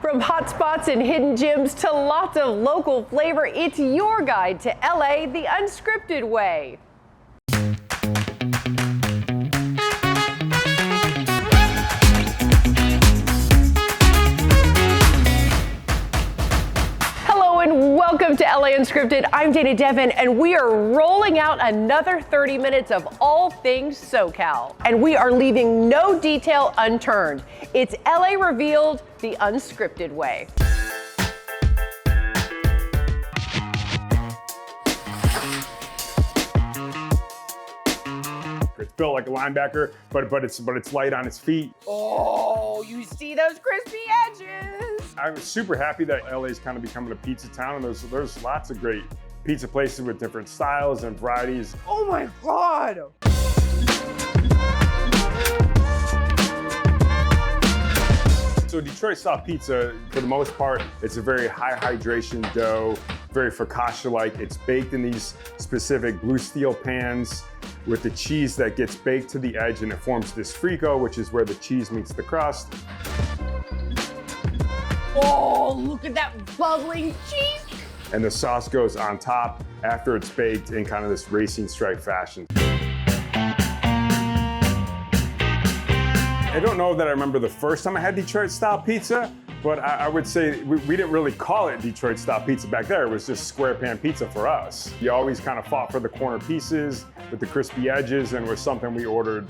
From hotspots and hidden gems to lots of local flavor, it's your guide to LA the unscripted way. Hello and welcome to LA Unscripted. I'm Dana Devin and we are rolling out another 30 minutes of all things SoCal. And we are leaving no detail unturned. It's LA Revealed the unscripted way. It's built like a linebacker, but it's light on its feet. Oh, you see those crispy edges. I'm super happy that LA is kind of becoming a pizza town, and there's lots of great pizza places with different styles and varieties. Oh my God. So Detroit style pizza, for the most part, it's a very high hydration dough, very focaccia-like. It's baked in these specific blue steel pans with the cheese that gets baked to the edge, and it forms this frico, which is where the cheese meets the crust. Oh, look at that bubbling cheese. And the sauce goes on top after it's baked in kind of this racing stripe fashion. I don't know that I remember the first time I had Detroit style pizza, but I would say we didn't really call it Detroit style pizza back there. It was just square pan pizza for us. You always kind of fought for the corner pieces with the crispy edges, and it was something we ordered,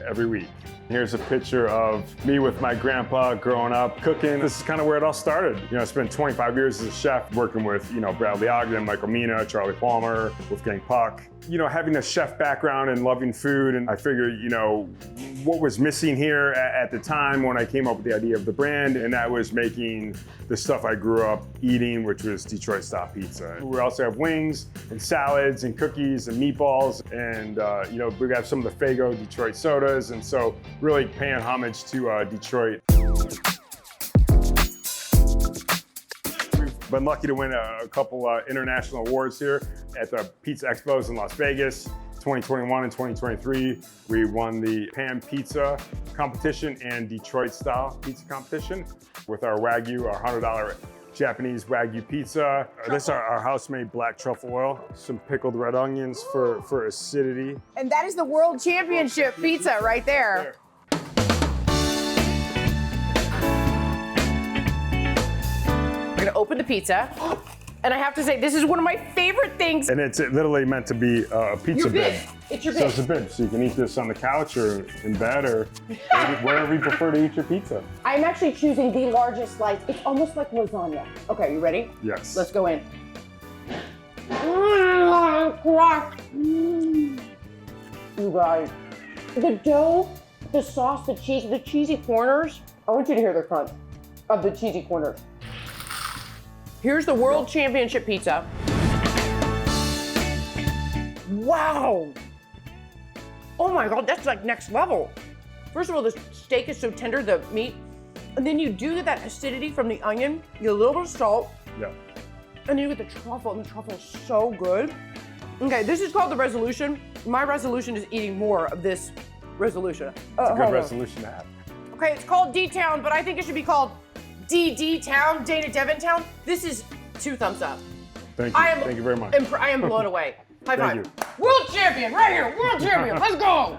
every week. Here's a picture of me with my grandpa growing up cooking. This is kind of where it all started. I spent 25 years as a chef working with, Bradley Ogden, Michael Mina, Charlie Palmer, Wolfgang Puck. Having a chef background and loving food, and I figured, what was missing here at the time when I came up with the idea of the brand, and that was making the stuff I grew up eating, which was Detroit style pizza. We also have wings and salads and cookies and meatballs, and we have some of the Faygo Detroit sodas, and so really paying homage to Detroit. We've been lucky to win a couple international awards here at the Pizza Expos in Las Vegas. 2021 and 2023, we won the Pan Pizza competition and Detroit style pizza competition with our Wagyu, our $100 Japanese Wagyu pizza. This is our house-made black truffle oil, some pickled red onions for acidity. And that is the World Championship pizza right there. We're gonna open the pizza. And I have to say, this is one of my favorite things. And it's literally meant to be a pizza bib. It's your bib. So it's a bib, so you can eat this on the couch or in bed or wherever you prefer to eat your pizza. I'm actually choosing the largest slice. It's almost like lasagna. Okay, you ready? Yes. Let's go in. You guys, the dough, the sauce, the cheese, the cheesy corners. I want you to hear the crunch of the cheesy corners. Here's the World Championship pizza. Wow. Oh my God, that's like next level. First of all, the steak is so tender, the meat. And then you do that acidity from the onion, you get a little bit of salt. Yeah. And then you get the truffle, and the truffle is so good. Okay, this is called the resolution. My resolution is eating more of this resolution. It's a good resolution to have. Okay, it's called D-Town, but I think it should be called DD Town, Dana Devin Town. This is 2 thumbs up. Thank you. Thank you very much. I am blown away. High five. Thank you. World champion, right here. World champion. Let's go.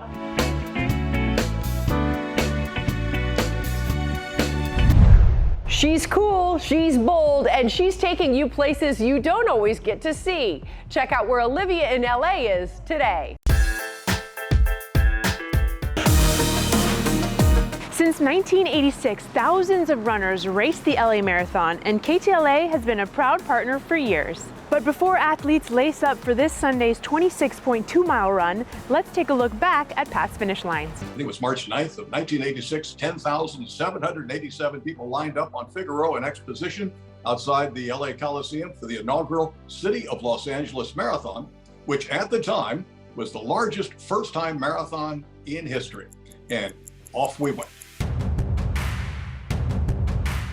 She's cool, she's bold, and she's taking you places you don't always get to see. Check out where Olivia in LA is today. Since 1986, thousands of runners raced the LA Marathon, and KTLA has been a proud partner for years. But before athletes lace up for this Sunday's 26.2-mile run, let's take a look back at past finish lines. I think it was March 9th of 1986, 10,787 people lined up on Figueroa and Exposition outside the LA Coliseum for the inaugural City of Los Angeles Marathon, which at the time was the largest first-time marathon in history. And off we went.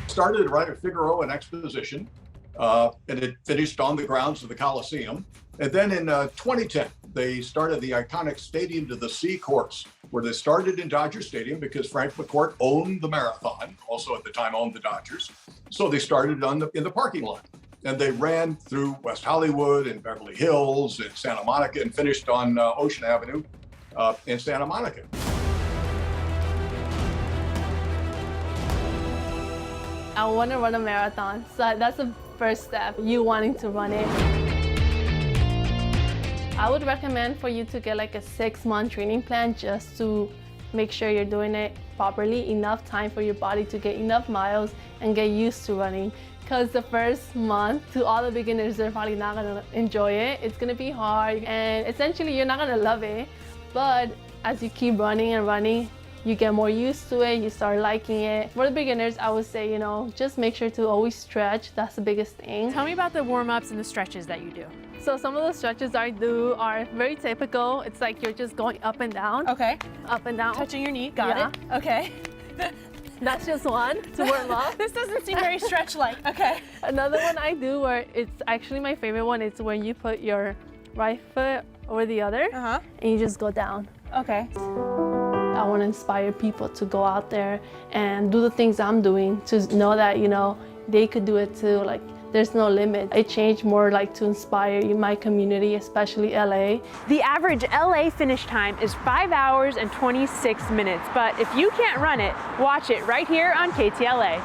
Started right at Figueroa and Exposition, and it finished on the grounds of the Coliseum. And then in 2010, they started the iconic Stadium to the Sea course, where they started in Dodger Stadium because Frank McCourt owned the marathon, also at the time owned the Dodgers. So they started in the parking lot. And they ran through West Hollywood and Beverly Hills and Santa Monica and finished on Ocean Avenue in Santa Monica. I want to run a marathon, so that's the first step, you wanting to run it. I would recommend for you to get like a 6-month training plan just to make sure you're doing it properly, enough time for your body to get enough miles and get used to running. Because the first month, to all the beginners, they're probably not gonna enjoy it. It's gonna be hard, and essentially you're not gonna love it. But as you keep running and running, you get more used to it, you start liking it. For the beginners, I would say, just make sure to always stretch. That's the biggest thing. Tell me about the warm-ups and the stretches that you do. So some of the stretches I do are very typical. It's like you're just going up and down. Okay. Up and down. Touching your knee, got Yeah. it. Okay. That's just one to warm up. This doesn't seem very stretch-like. Okay. Another one I do where it's actually my favorite one, it's when you put your right foot over the other and you just go down. Okay. I want to inspire people to go out there and do the things I'm doing, to know that, they could do it too. Like, there's no limit. It changed more like to inspire my community, especially LA. The average LA finish time is 5 hours and 26 minutes, but if you can't run it, watch it right here on KTLA.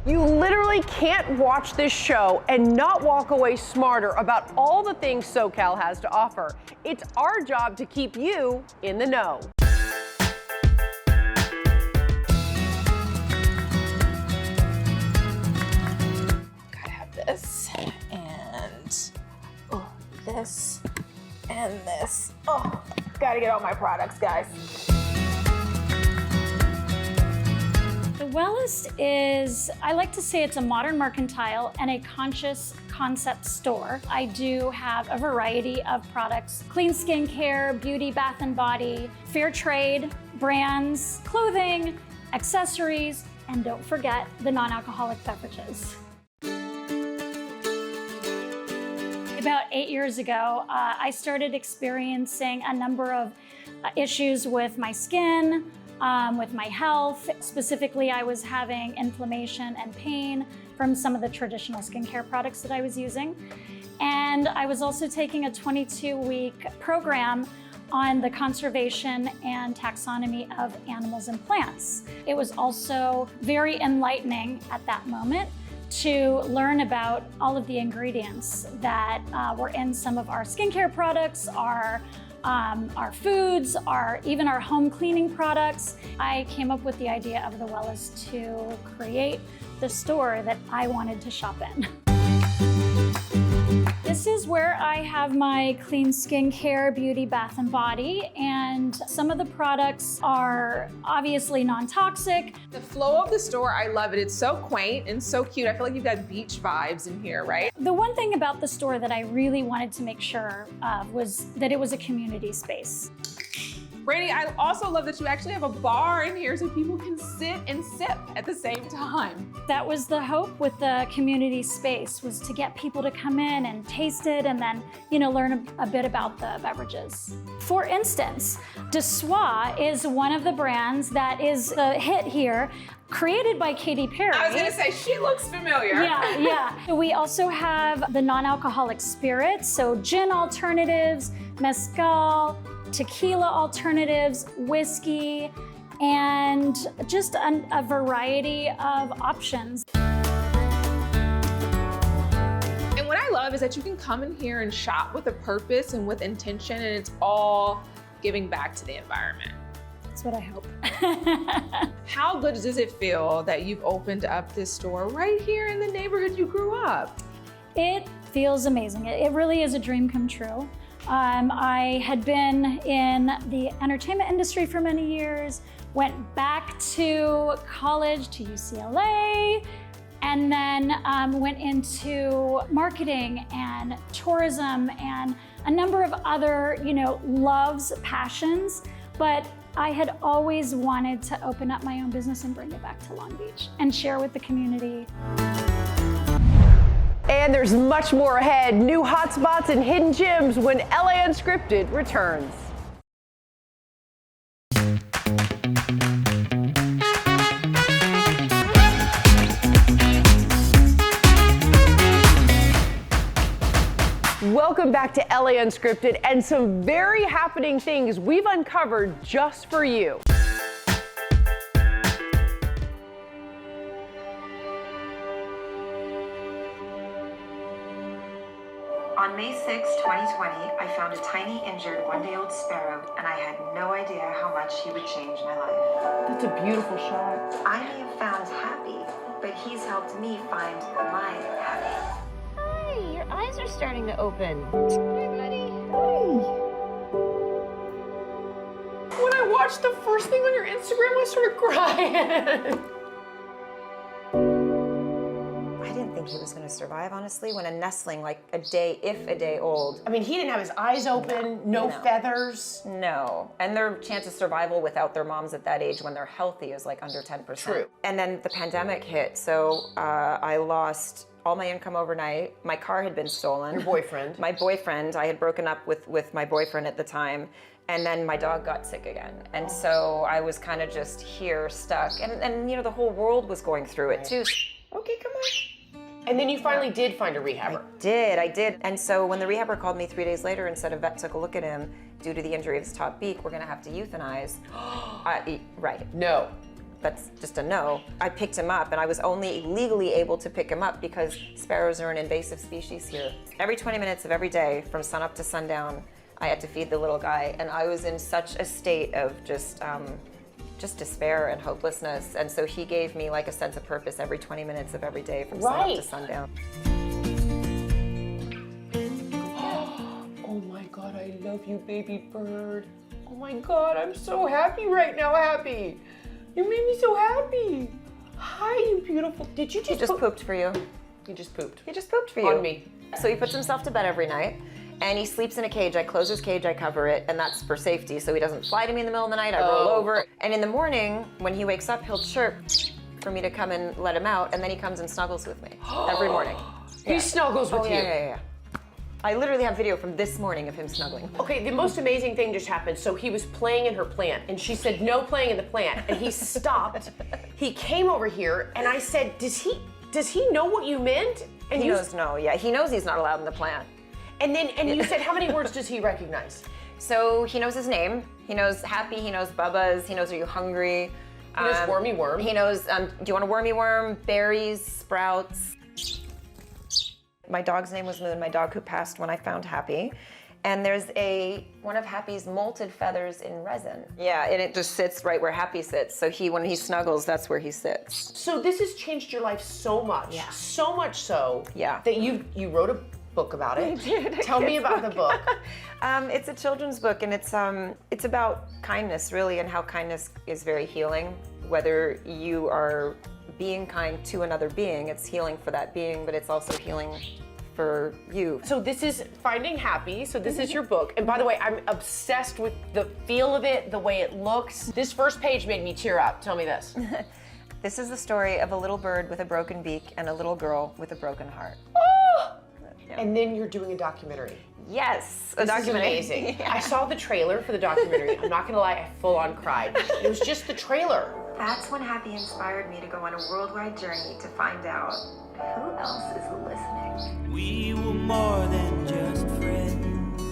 You literally can't watch this show and not walk away smarter about all the things SoCal has to offer. It's our job to keep you in the know. This and this and this. Oh, gotta get all my products, guys. The Wellest is, I like to say it's a modern mercantile and a conscious concept store. I do have a variety of products: clean skincare, beauty, bath and body, fair trade, brands, clothing, accessories, and don't forget the non-alcoholic beverages. About 8 years ago, I started experiencing a number of issues with my skin, with my health. Specifically, I was having inflammation and pain from some of the traditional skincare products that I was using. And I was also taking a 22-week program on the conservation and taxonomy of animals and plants. It was also very enlightening at that moment to learn about all of the ingredients that were in some of our skincare products, our foods, even our home cleaning products. I came up with the idea of the Wellest to create the store that I wanted to shop in. This is where I have my clean skincare, beauty, bath and body, and some of the products are obviously non-toxic. The flow of the store, I love it. It's so quaint and so cute. I feel like you've got beach vibes in here, right? The one thing about the store that I really wanted to make sure of was that it was a community space. Brady, I also love that you actually have a bar in here so people can sit and sip at the same time. That was the hope with the community space, was to get people to come in and taste it and then, learn a bit about the beverages. For instance, De Soie is one of the brands that is a hit here, created by Katy Perry. I was gonna say, she looks familiar. Yeah. We also have the non-alcoholic spirits, so gin alternatives, mezcal, tequila alternatives, whiskey, and just a variety of options. And what I love is that you can come in here and shop with a purpose and with intention, and it's all giving back to the environment. That's what I hope. How good does it feel that you've opened up this store right here in the neighborhood you grew up? It feels amazing. It really is a dream come true. I had been in the entertainment industry for many years, went back to college to UCLA, and then went into marketing and tourism and a number of other, loves, passions. But I had always wanted to open up my own business and bring it back to Long Beach and share with the community. And there's much more ahead. New hotspots and hidden gems when LA Unscripted returns. Welcome back to LA Unscripted and some very happening things we've uncovered just for you. On May 6, 2020, I found a tiny, injured, one-day-old sparrow, and I had no idea how much he would change my life. That's a beautiful shot. I may have found happy, but he's helped me find my happy. Hi, your eyes are starting to open. Hi, buddy. When I watched the first thing on your Instagram, I started crying. I didn't think he was going to survive, honestly, when a nestling, like a day old. I mean, he didn't have his eyes open, no feathers. No, and their chance of survival without their moms at that age when they're healthy is like under 10%. True. And then the pandemic hit, so I lost all my income overnight. My car had been stolen. Your boyfriend. My boyfriend, I had broken up with my boyfriend at the time. And then my dog got sick again. And so I was kind of just here stuck. And you know, the whole world was going through it too. Okay, come on. And then you finally did find a rehabber. I did. And so when the rehabber called me 3 days later and said a vet took a look at him, due to the injury of his top beak, we're gonna have to euthanize. Right. No. That's just a no. I picked him up, and I was only legally able to pick him up because sparrows are an invasive species here. Every 20 minutes of every day, from sunup to sundown, I had to feed the little guy, and I was in such a state of just despair and hopelessness. And so he gave me like a sense of purpose every 20 minutes of every day from sunup to sundown. Oh my God, I love you, baby bird. Oh my God, I'm so happy right now, Happy. You made me so happy. Hi, you beautiful. Did you just He just pooped for you. He just pooped. He just pooped for you. On me. So he puts himself to bed every night, and he sleeps in a cage. I close his cage, I cover it, and that's for safety, so he doesn't fly to me in the middle of the night. I roll over, and in the morning, when he wakes up, he'll chirp for me to come and let him out, and then he comes and snuggles with me every morning. He snuggles with you. Yeah. I literally have video from this morning of him snuggling. Okay, the most amazing thing just happened. So he was playing in her plant, and she said, no playing in the plant, and he stopped. He came over here, and I said, does he know what you meant? And He knows no, yeah. He knows he's not allowed in the plant. And you said, how many words does he recognize? So he knows his name. He knows happy, he knows Bubba's, he knows are you hungry. He knows wormy worm. He knows, do you want a wormy worm? Berries, sprouts. My dog's name was Moon, my dog who passed when I found Happy. And there's one of Happy's molted feathers in resin. Yeah, and it just sits right where Happy sits. So when he snuggles, that's where he sits. So this has changed your life so much. Yeah. So much so Yeah. that you wrote a book about it. Tell me about the book. It's a children's book, and it's about kindness, really, and how kindness is very healing. Whether you are being kind to another being, it's healing for that being, but it's also healing for you. So this is Finding Happy. So this is your book. And by the way, I'm obsessed with the feel of it, the way it looks. This first page made me tear up. Tell me this. This is the story of a little bird with a broken beak and a little girl with a broken heart. Oh! And then you're doing a documentary. Yes, This is amazing. Yeah. I saw the trailer for the documentary. I'm not gonna lie, I full on cried. It was just the trailer. That's when Happy inspired me to go on a worldwide journey to find out who else is listening. We were more than just friends.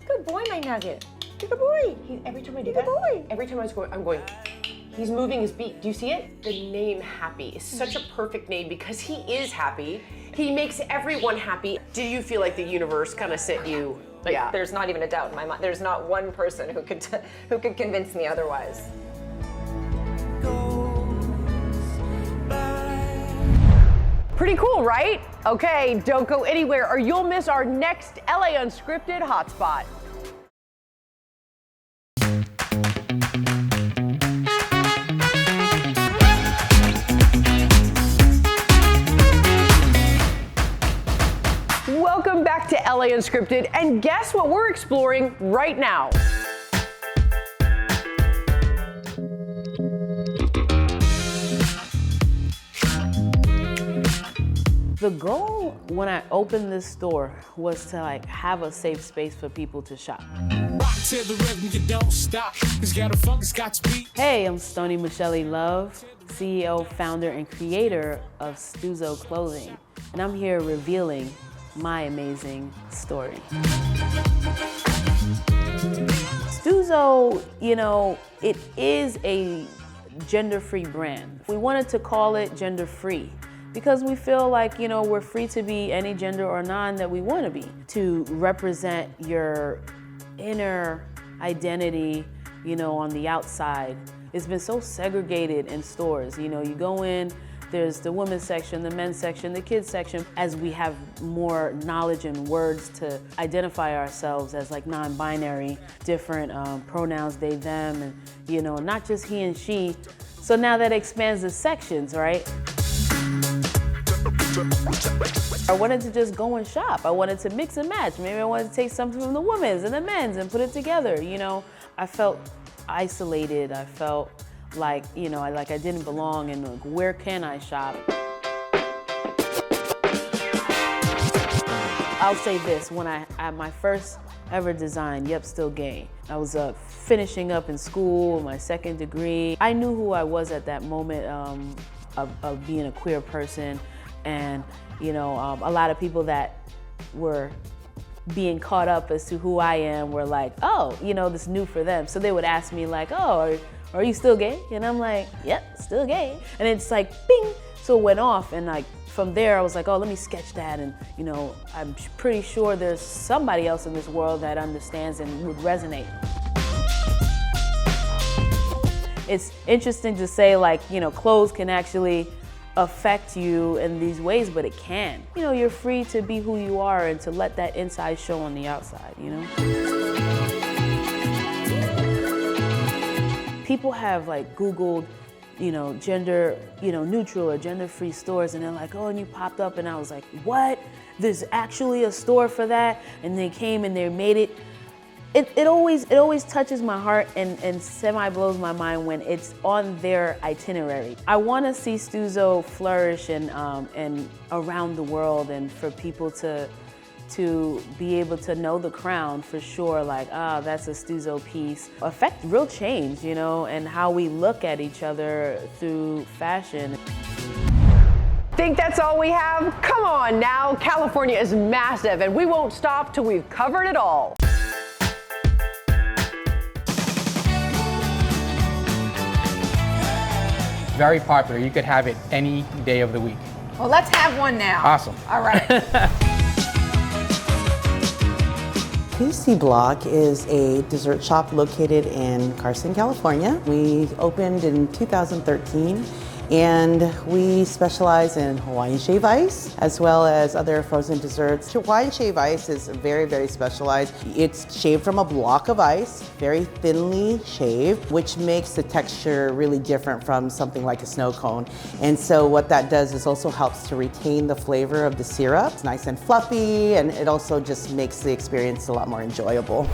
Good boy, my nugget. You're a good boy. Every time I do You're a that, good boy. every time I'm going, he's moving his beak. Do you see it? The name Happy is such a perfect name because he is happy. He makes everyone happy. Do you feel like the universe kind of sent you? Like, there's not even a doubt in my mind. There's not one person who could convince me otherwise. Pretty cool, right? Okay, don't go anywhere or you'll miss our next LA Unscripted hotspot. Welcome back to LA Unscripted, and guess what we're exploring right now? The goal when I opened this store was to like have a safe space for people to shop. To the rhythm, you don't stop. It's gotta funk, it's got to beat. Hey, I'm Stoney Michelle Love, CEO, founder, and creator of Stuzo Clothing. And I'm here revealing my amazing story. Stuzo, you know, it is a gender-free brand. We wanted to call it gender-free because we feel like, you know, we're free to be any gender or non that we want to be, to represent your inner identity, you know, on the outside. It's been so segregated in stores. You know, you go in, there's the women's section, the men's section, the kids section. As we have more knowledge and words to identify ourselves as like non-binary, different pronouns, they, them, and, you know, not just he and she. So now that expands the sections, right? I wanted to just go and shop. I wanted to mix and match. Maybe I wanted to take something from the women's and the men's and put it together, you know? I felt isolated. I felt like, you know, I didn't belong, and like, where can I shop? I'll say this, when I had my first ever design, Yep, Still Gay. I was finishing up in school, my second degree. I knew who I was at that moment of being a queer person. And, you know, a lot of people that were being caught up as to who I am were like, oh, you know, this is new for them. So they would ask me like, oh, are you still gay? And I'm like, yep, still gay. And it's like, bing. So it went off, and like from there I was like, oh, let me sketch that. And, you know, I'm pretty sure there's somebody else in this world that understands and would resonate. It's interesting to say, like, you know, clothes can actually affect you in these ways, but it can. You know, you're free to be who you are and to let that inside show on the outside, you know? People have like Googled, you know, gender, you know, neutral or gender-free stores, and they're like, oh, and you popped up, and I was like, what? There's actually a store for that? And they came and they made it. It always touches my heart and semi-blows my mind when it's on their itinerary. I want to see Stuzo flourish and around the world, and for people to be able to know the crown for sure, like, ah, that's a Stuzo piece. Affect real change, you know, and how we look at each other through fashion. Think that's all we have? Come on now, California is massive, and we won't stop till we've covered it all. Very popular. You could have it any day of the week. Well, let's have one now. Awesome. All right. KC Block is a dessert shop located in Carson, California. We opened in 2013, and we specialize in Hawaiian shave ice as well as other frozen desserts. Hawaiian shave ice is very, very specialized. It's shaved from a block of ice, very thinly shaved, which makes the texture really different from something like a snow cone. And so what that does is also helps to retain the flavor of the syrup. It's nice and fluffy, and it also just makes the experience a lot more enjoyable.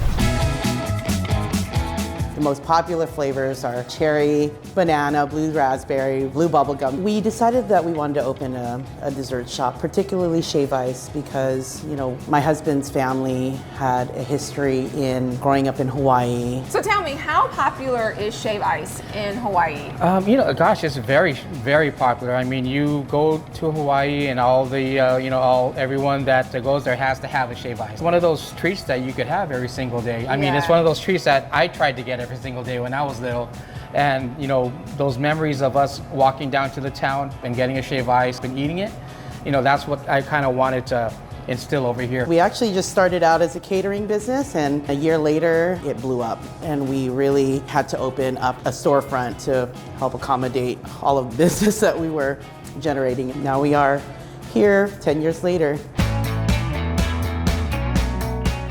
The most popular flavors are cherry, banana, blue raspberry, blue bubblegum. We decided that we wanted to open a dessert shop, particularly shave ice, because, you know, my husband's family had a history in growing up in Hawaii. So tell me, how popular is shave ice in Hawaii? You know, gosh, it's very, very popular. I mean, you go to Hawaii, and all the, you know, everyone that goes there has to have a shave ice. It's one of those treats that you could have every single day. I mean, it's one of those treats that I tried to get every single day when I was little. And, you know, those memories of us walking down to the town and getting a shave ice and eating it, you know, that's what I kind of wanted to instill over here. We actually just started out as a catering business, and a year later it blew up, and we really had to open up a storefront to help accommodate all of the business that we were generating. And now we are here 10 years later.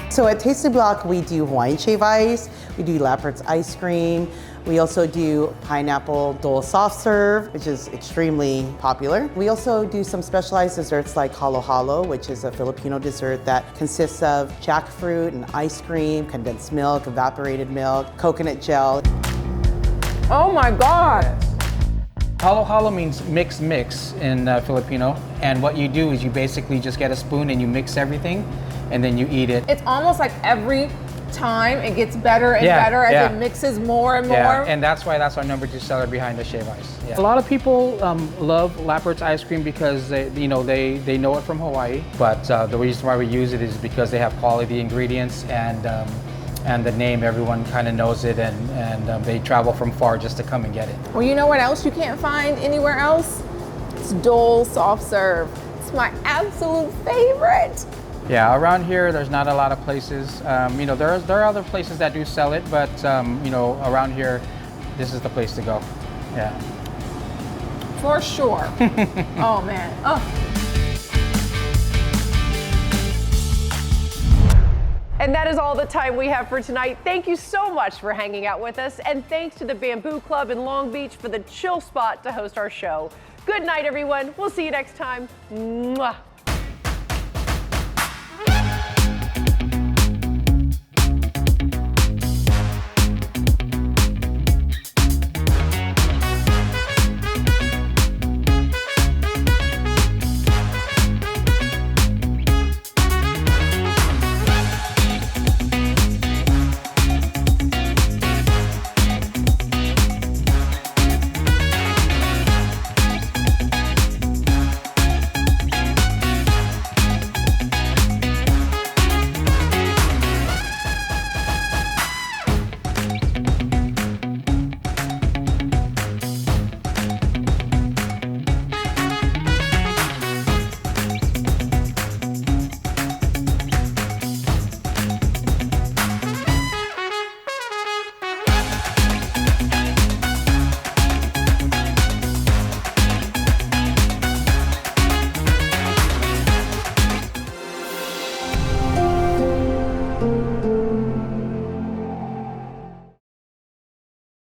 So at Tasty Block, we do Hawaiian shave ice, we do Leopard's ice cream, we also do pineapple dole soft serve, which is extremely popular. We also do some specialized desserts like halo halo, which is a Filipino dessert that consists of jackfruit and ice cream, condensed milk, evaporated milk, coconut gel. Oh my God. Halo means mix in Filipino, and what you do is you basically just get a spoon and you mix everything, and then you eat it. It's almost like every time it gets better and better as it mixes more and more. Yeah, and that's why that's our #2 seller behind the shave ice. Yeah. A lot of people love Lappert's ice cream because they know it from Hawaii, but the reason why we use it is because they have quality ingredients and the name, everyone kind of knows it, and they travel from far just to come and get it. Well, you know what else you can't find anywhere else? It's Dole Soft Serve. It's my absolute favorite. Yeah, around here, there's not a lot of places. There are other places that do sell it, but around here, this is the place to go. Yeah. For sure. Oh man. Oh. And that is all the time we have for tonight. Thank you so much for hanging out with us. And thanks to the Bamboo Club in Long Beach for the chill spot to host our show. Good night, everyone. We'll see you next time. Mwah.